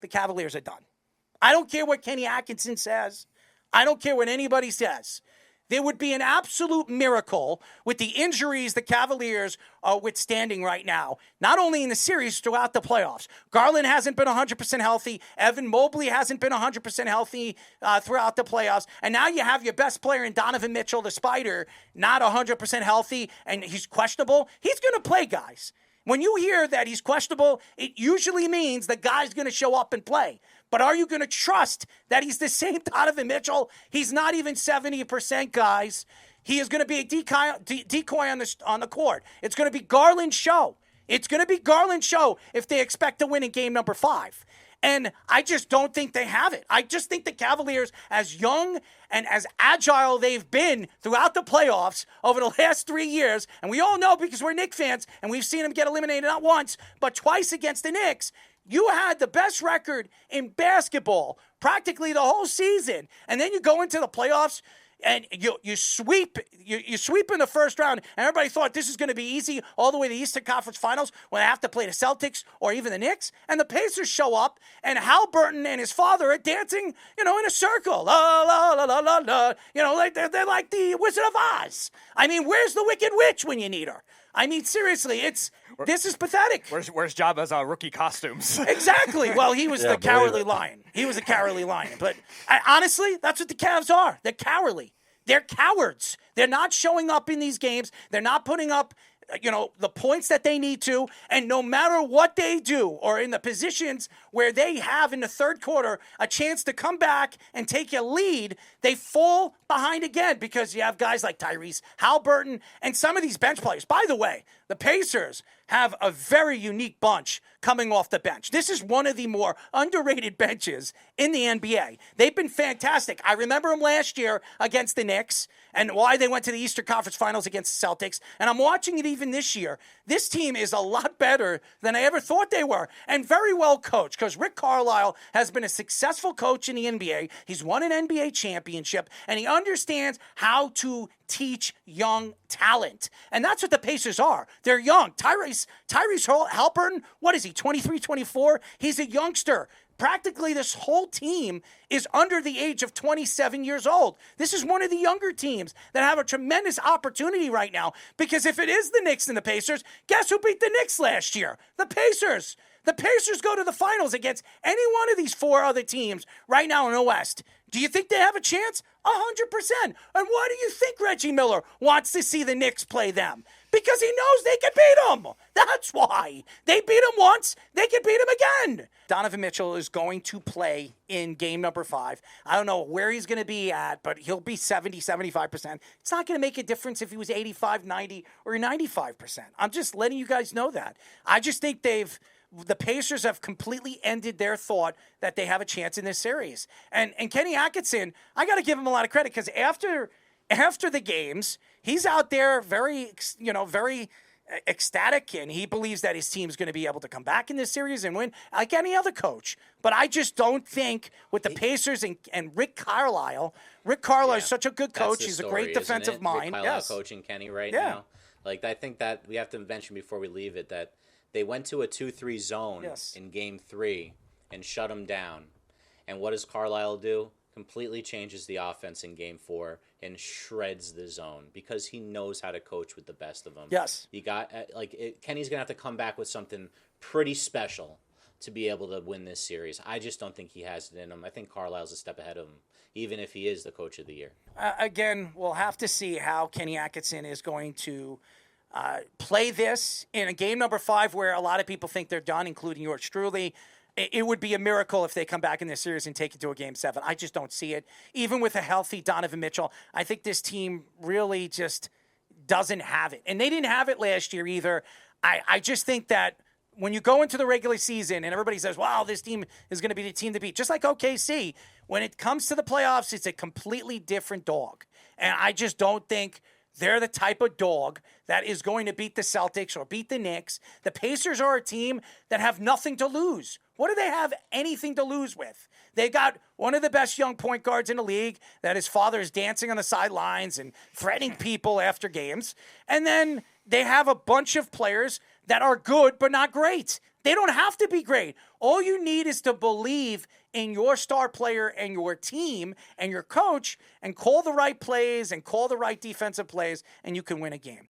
the Cavaliers are done. I don't care what Kenny Atkinson says. I don't care what anybody says. There would be an absolute miracle with the injuries the Cavaliers are withstanding right now, not only in the series, throughout the playoffs. Garland hasn't been 100% healthy. Evan Mobley hasn't been 100% healthy throughout the playoffs. And now you have your best player in Donovan Mitchell, the Spider, not 100% healthy, and he's questionable. He's going to play, guys. When you hear that he's questionable, it usually means the guy's going to show up and play. But are you going to trust that he's the same Donovan Mitchell? He's not even 70%, guys. He is going to be a decoy on the court. It's going to be Garland's show. It's going to be Garland's show if they expect to win in game number 5. And I just don't think they have it. I just think the Cavaliers, as young and as agile they've been throughout the playoffs over the last 3 years, and we all know because we're Knicks fans, and we've seen them get eliminated not once, but twice against the Knicks. You had the best record in basketball practically the whole season, and then you go into the playoffs and you sweep in the first round, and everybody thought this is going to be easy all the way to the Eastern Conference Finals when they have to play the Celtics or even the Knicks, and the Pacers show up, and Halliburton and his father are dancing, in a circle. La, la, la, la, la, la. They're like the Wizard of Oz. I mean, where's the Wicked Witch when you need her? I mean, seriously, this is pathetic. Where's Joba's rookie costumes? Exactly. Well, he was the cowardly lion. He was a cowardly lion. But honestly, that's what the Cavs are. They're cowardly. They're cowards. They're not showing up in these games. They're not putting up, the points that they need to. And no matter what they do, or in the positions where they have in the third quarter a chance to come back and take a lead, they fall behind again because you have guys like Tyrese Halliburton and some of these bench players. By the way, the Pacers have a very unique bunch coming off the bench. This is one of the more underrated benches in the NBA. They've been fantastic. I remember them last year against the Knicks and why they went to the Eastern Conference Finals against the Celtics. And I'm watching it even this year. This team is a lot better than I ever thought they were, and very well coached, because Rick Carlisle has been a successful coach in the NBA. He's won an NBA championship, and he understands how to teach young talent. And that's what the Pacers are. They're young. Tyrese Halliburton, what is he, 23, 24? He's a youngster. Practically this whole team is under the age of 27 years old. This is one of the younger teams that have a tremendous opportunity right now, because if it is the Knicks and the Pacers, guess who beat the Knicks last year? The Pacers. The Pacers go to the finals against any one of these 4 other teams right now in the West. Do you think they have a chance? 100%. And why do you think Reggie Miller wants to see the Knicks play them? Because he knows they can beat them. That's why. They beat him once. They can beat him again. Donovan Mitchell is going to play in game number 5. I don't know where he's going to be at, but he'll be 70, 75%. It's not going to make a difference if he was 85, 90, or 95%. I'm just letting you guys know that. I just think the Pacers have completely ended their thought that they have a chance in this series. And Kenny Atkinson, I got to give him a lot of credit, because after the games, he's out there very ecstatic, and he believes that his team's going to be able to come back in this series and win like any other coach. But I just don't think with the Pacers and Rick Carlisle is such a good coach. He's a great defensive mind. Rick Carlisle coaching Kenny right now. Like, I think that we have to mention before we leave it that they went to a 2-3 zone in Game 3 and shut them down. And what does Carlisle do? Completely changes the offense in Game 4 and shreds the zone, because he knows how to coach with the best of them. Yes. Kenny's going to have to come back with something pretty special to be able to win this series. I just don't think he has it in him. I think Carlisle's a step ahead of him, even if he is the coach of the year. Again, we'll have to see how Kenny Atkinson is going to play this in a game number 5 where a lot of people think they're done, including yours truly. It would be a miracle if they come back in this series and take it to a Game 7. I just don't see it. Even with a healthy Donovan Mitchell, I think this team really just doesn't have it. And they didn't have it last year either. I just think that when you go into the regular season and everybody says, wow, this team is going to be the team to beat, just like OKC, when it comes to the playoffs, it's a completely different dog. And I just don't think they're the type of dog that is going to beat the Celtics or beat the Knicks. The Pacers are a team that have nothing to lose. What do they have anything to lose with? They got one of the best young point guards in the league that his father is dancing on the sidelines and threatening people after games. And then they have a bunch of players that are good but not great. They don't have to be great. All you need is to believe in your star player and your team and your coach and call the right plays and call the right defensive plays, and you can win a game.